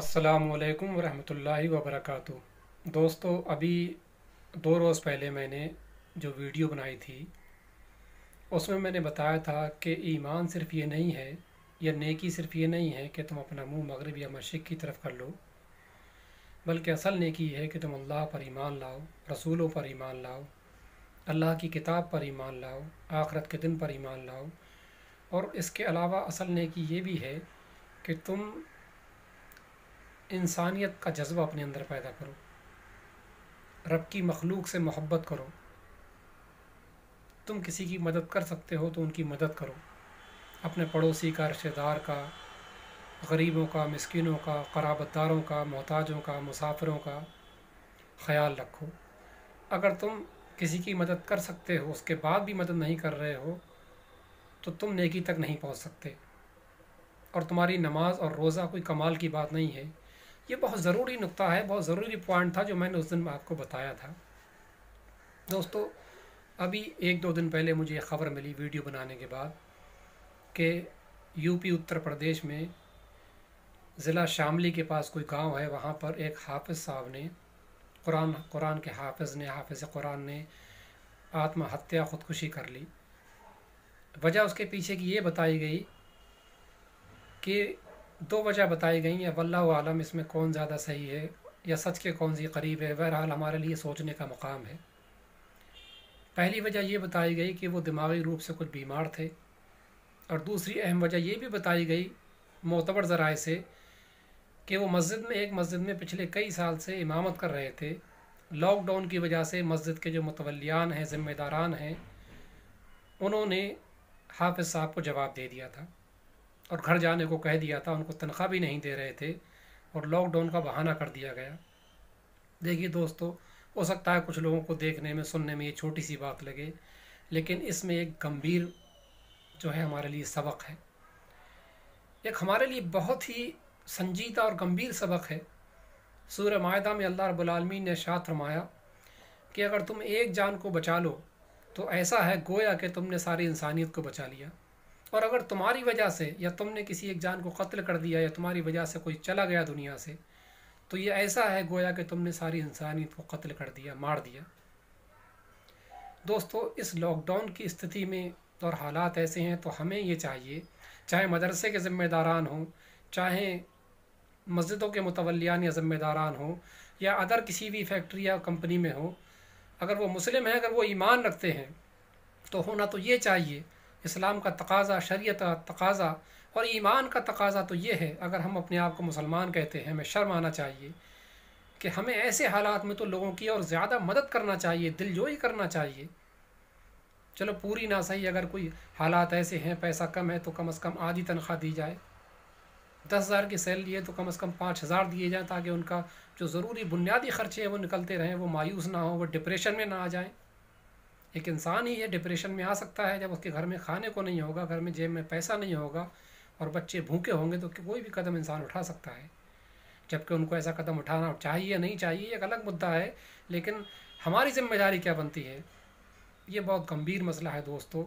अस्सलामु अलैकुम वरहमतुल्लाहि वबरकातुहू। दोस्तों, अभी 2 रोज़ पहले मैंने जो वीडियो बनाई थी उसमें मैंने बताया था कि ईमान सिर्फ़ ये नहीं है या नेकी सिर्फ़ ये नहीं है कि तुम अपना मुंह मगरिब या मशरिक़ की तरफ कर लो, बल्कि असल नेकी है कि तुम अल्लाह पर ईमान लाओ, रसूलों पर ईमान लाओ, अल्लाह की किताब पर ईमान लाओ, आखिरत के दिन पर ईमान लाओ। और इसके अलावा असल नेकी ये भी है कि तुम इंसानियत का जज्बा अपने अंदर पैदा करो, रब की मखलूक से मोहब्बत करो। तुम किसी की मदद कर सकते हो तो उनकी मदद करो, अपने पड़ोसी का, रिश्तेदार का, गरीबों का, मिस्किनों का, क़राबतदारों का, मोहताजों का, मुसाफिरों का ख़याल रखो। अगर तुम किसी की मदद कर सकते हो उसके बाद भी मदद नहीं कर रहे हो तो तुम नेकी तक नहीं पहुंच सकते, और तुम्हारी नमाज और रोज़ा कोई कमाल की बात नहीं है। ये बहुत ज़रूरी नुक्ता है, बहुत ज़रूरी पॉइंट था जो मैंने उस दिन आपको बताया था। दोस्तों, अभी 1-2 दिन पहले मुझे ये ख़बर मिली वीडियो बनाने के बाद कि यूपी उत्तर प्रदेश में ज़िला शामली के पास कोई गांव है, वहाँ पर एक हाफ़िज़ साहब ने, कुरान के हाफ़िज़ कुरान ने आत्महत्या ख़ुदकुशी कर ली। वजह उसके पीछे की ये बताई गई कि 2 वजह बताई गई हैं, वल्लाहु आलम इसमें कौन ज़्यादा सही है या सच के कौन सी करीब है। बहरहाल हमारे लिए सोचने का मकाम है। पहली वजह ये बताई गई कि वो दिमागी रूप से कुछ बीमार थे, और दूसरी अहम वजह ये भी बताई गई मोतबर ज़राए से कि वो एक मस्जिद में पिछले कई साल से इमामत कर रहे थे। लॉकडाउन की वजह से मस्जिद के जो मुतवल्लियान हैं, ज़िम्मेदारान हैं, उन्होंने हाफ़िज़ साहब को जवाब दे दिया था और घर जाने को कह दिया था। उनको तनख्वाह भी नहीं दे रहे थे और लॉकडाउन का बहाना कर दिया गया। देखिए दोस्तों, हो सकता है कुछ लोगों को देखने में, सुनने में ये छोटी सी बात लगे, लेकिन इसमें एक गंभीर जो है हमारे लिए सबक है। एक हमारे लिए बहुत ही संजीदा और गंभीर सबक है। सूरह माइदा में अल्लाह रब्बुल आलमीन ने इरशाद फरमाया कि अगर तुम एक जान को बचा लो तो ऐसा है गोया कि तुमने सारी इंसानियत को बचा लिया, और अगर तुम्हारी वजह से या तुमने किसी एक जान को कत्ल कर दिया या तुम्हारी वजह से कोई चला गया दुनिया से, तो ये ऐसा है गोया कि तुमने सारी इंसानियत को कत्ल कर दिया, मार दिया। दोस्तों, इस लॉकडाउन की स्थिति में और हालात ऐसे हैं तो हमें ये चाहिए, चाहे मदरसे के ज़िम्मेदारान हों, चाहे मस्जिदों के मुतवल्लियान या ज़िम्मेदारान हों, या अदर किसी भी फैक्ट्री या कंपनी में हो, अगर वो मुस्लिम हैं, अगर वो ईमान रखते हैं तो होना तो ये चाहिए। इस्लाम का तकाज़ा, शरीयत का तकाज़ा और ईमान का तकाज़ा तो ये है, अगर हम अपने आप को मुसलमान कहते हैं, हमें शर्म आना चाहिए कि हमें ऐसे हालात में तो लोगों की और ज़्यादा मदद करना चाहिए, दिलजोई करना चाहिए। चलो पूरी ना सही, अगर कोई हालात ऐसे हैं, पैसा कम है तो कम से कम आधी तनख्वाह दी जाए। 10,000 की सैलरी है तो कम से कम 5,000 दिए जाएँ, ताकि उनका जो ज़रूरी बुनियादी ख़र्चे हैं वो निकलते रहें, वो मायूस ना हो, वो डिप्रेशन में ना आ जाएँ। एक इंसान ही है डिप्रेशन में आ सकता है जब उसके घर में खाने को नहीं होगा, घर में जेब में पैसा नहीं होगा और बच्चे भूखे होंगे, तो कोई भी कदम इंसान उठा सकता है। जबकि उनको ऐसा कदम उठाना चाहिए नहीं चाहिए एक अलग मुद्दा है, लेकिन हमारी जिम्मेदारी क्या बनती है, ये बहुत गंभीर मसला है। दोस्तों,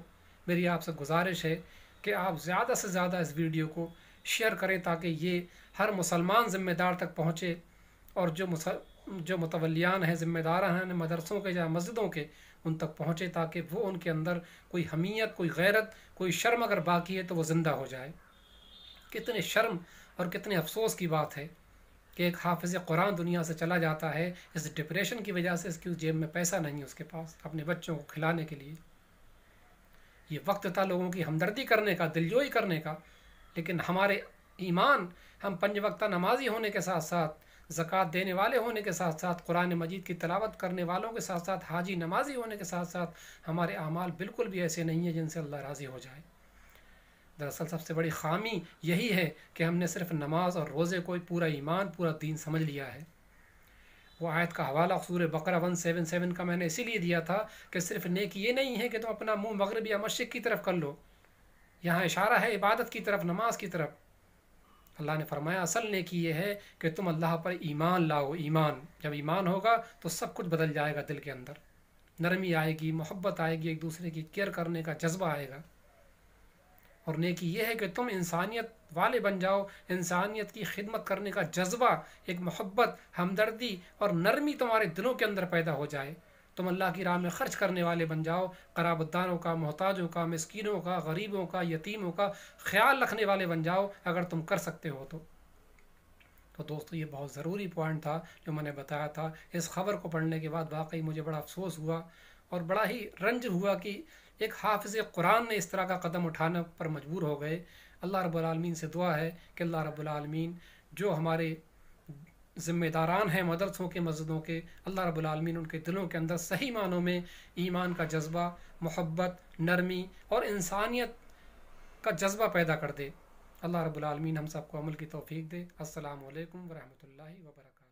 मेरी आपसे गुजारिश है कि आप ज़्यादा से ज़्यादा इस वीडियो को शेयर करें ताकि ये हर मुसलमान ज़िम्मेदार तक पहुँचे, और जो मुतवल्लियान हैं, ज़िम्मेदार हैं मदरसों के या मस्जिदों के, उन तक पहुँचे, ताकि वो उनके अंदर कोई हमीयत, कोई गैरत, कोई शर्म अगर बाकी है तो वो ज़िंदा हो जाए। कितने शर्म और कितने अफसोस की बात है कि एक हाफ़िज़ कुरान दुनिया से चला जाता है इस डिप्रेशन की वजह से, इसकी जेब में पैसा नहीं है उसके पास अपने बच्चों को खिलाने के लिए। ये वक्त था लोगों की हमदर्दी करने का, दिलजोई करने का, लेकिन हमारे ईमान, हम 5 वक्त नमाजी होने के साथ साथ, ज़कात देने वाले होने के साथ साथ, कुरान मजीद की तिलावत करने वालों के साथ साथ, हाजी नमाजी होने के साथ साथ, हमारे अमाल बिल्कुल भी ऐसे नहीं है जिनसे अल्लाह राज़ी हो जाए। दरअसल सबसे बड़ी ख़ामी यही है कि हमने सिर्फ नमाज और रोज़े को पूरा ईमान, पूरा दीन समझ लिया है। वो आयत का हवाला सूरह बकरा 177 का मैंने इसीलिए दिया था कि सिर्फ नेकी ये नहीं है कि तुम अपना मुँह मगरिब या मशरिक़ की तरफ कर लो, यहाँ इशारा है इबादत की तरफ, नमाज की तरफ। अल्लाह ने फरमाया असल नेकी ये है कि तुम अल्लाह पर ईमान लाओ। ईमान, जब ईमान होगा तो सब कुछ बदल जाएगा, दिल के अंदर नरमी आएगी, मोहब्बत आएगी, एक दूसरे की केयर करने का जज्बा आएगा। اور نیکی یہ ہے کہ تم انسانیت والے بن جاؤ، انسانیت کی خدمت کرنے کا جذبہ، ایک محبت، ہمدردی اور نرمی تمہارے دلوں کے اندر پیدا ہو جائے، تم اللہ کی راہ میں خرچ کرنے والے بن جاؤ، قرابت داروں کا، محتاجوں کا، مسکینوں کا، غریبوں کا، یتیموں کا خیال رکھنے والے بن جاؤ اگر تم کر سکتے ہو تو دوستو یہ بہت ضروری پوائنٹ تھا جو میں نے بتایا تھا۔ اس خبر کو پڑھنے کے بعد واقعی مجھے بڑا افسوس ہوا اور بڑا ہی رنج ہوا کہ ایک حافظ قرآن نے اس طرح کا قدم اٹھانے پر مجبور ہو گئے۔ اللہ رب العالمین سے دعا ہے کہ اللہ رب العالمین جو ہمارے ذمہ داران ہیں مدرسوں کے، مسجدوں کے، اللہ رب العالمین ان کے دلوں کے اندر صحیح معنوں میں ایمان کا جذبہ، محبت، نرمی اور انسانیت کا جذبہ پیدا کر دے۔ اللہ رب العالمین ہم سب کو عمل کی توفیق دے۔ السلام علیکم ورحمۃ اللہ وبرکاتہ۔